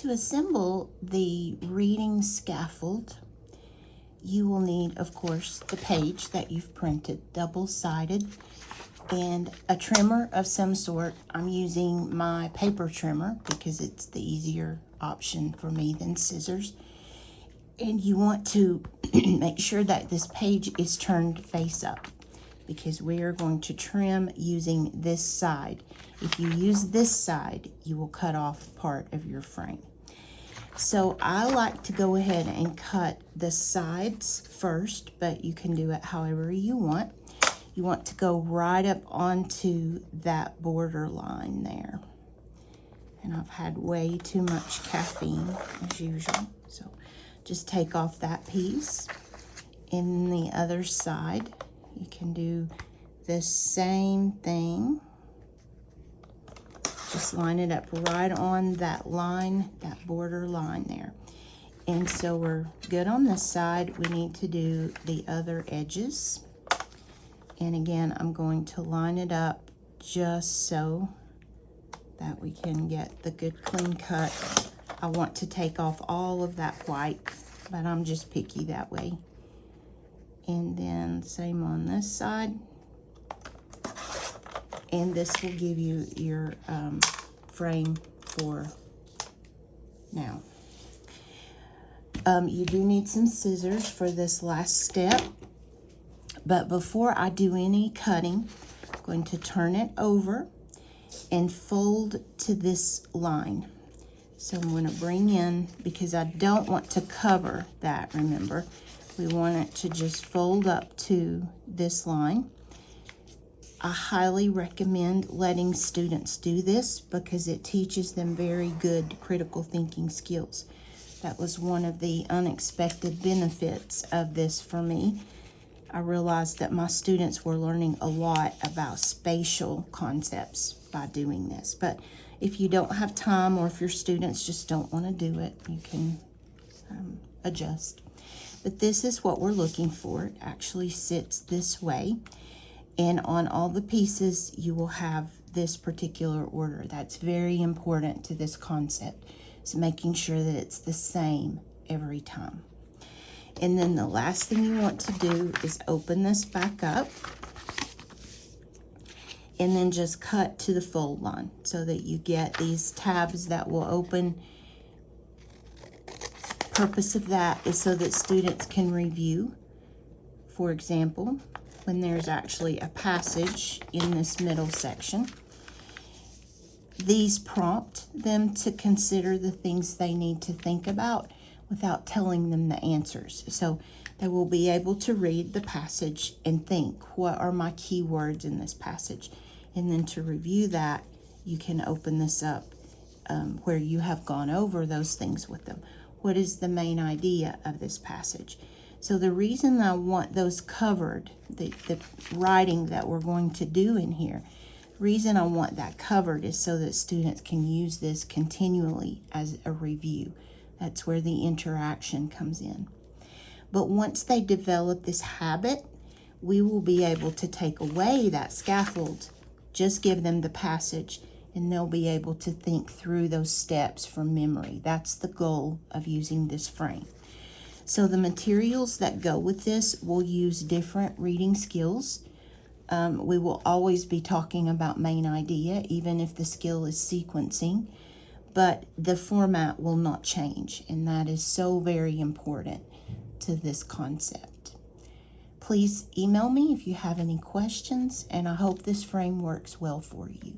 To assemble the reading scaffold, you will need, of course, the page that you've printed, double-sided, and a trimmer of some sort. I'm using my paper trimmer because it's the easier option for me than scissors. And you want to make sure that this page is turned face up because we are going to trim using this side. If you use this side, you will cut off part of your frame. So I like to go ahead and cut the sides first, but you can do it however you want. You want to go right up onto that border line there. And I've had way too much caffeine as usual. So just take off that piece. In the other side, you can do the same thing. Just line it up right on that line, that border line there. And so we're good on this side. We need to do the other edges. And again, I'm going to line it up just so that we can get the good clean cut. I want to take off all of that white, but I'm just picky that way. And then same on this side. And this will give you your frame for now. You do need some scissors for this last step. But before I do any cutting, I'm going to turn it over and fold to this line. So I'm going to bring in, because I don't want to cover that, remember. We want it to just fold up to this line. I highly recommend letting students do this because it teaches them very good critical thinking skills. That was one of the unexpected benefits of this for me. I realized that my students were learning a lot about spatial concepts by doing this. But if you don't have time, or if your students just don't want to do it, you can adjust. But this is what we're looking for. It actually sits this way. And on all the pieces, you will have this particular order. That's very important to this concept. So making sure that it's the same every time. And then the last thing you want to do is open this back up and then just cut to the fold line so that you get these tabs that will open. Purpose of that is so that students can review. For example, when there's actually a passage in this middle section, these prompt them to consider the things they need to think about without telling them the answers. So they will be able to read the passage and think, what are my key words in this passage? And then to review that, you can open this up where you have gone over those things with them. What is the main idea of this passage? So the reason I want those covered, the writing that we're going to do in here, the reason I want that covered is so that students can use this continually as a review. That's where the interaction comes in. But once they develop this habit, we will be able to take away that scaffold, just give them the passage, and they'll be able to think through those steps from memory. That's the goal of using this frame. So the materials that go with this will use different reading skills. We will always be talking about main idea, even if the skill is sequencing, but the format will not change, and that is so very important to this concept. Please email me if you have any questions, and I hope this frame works well for you.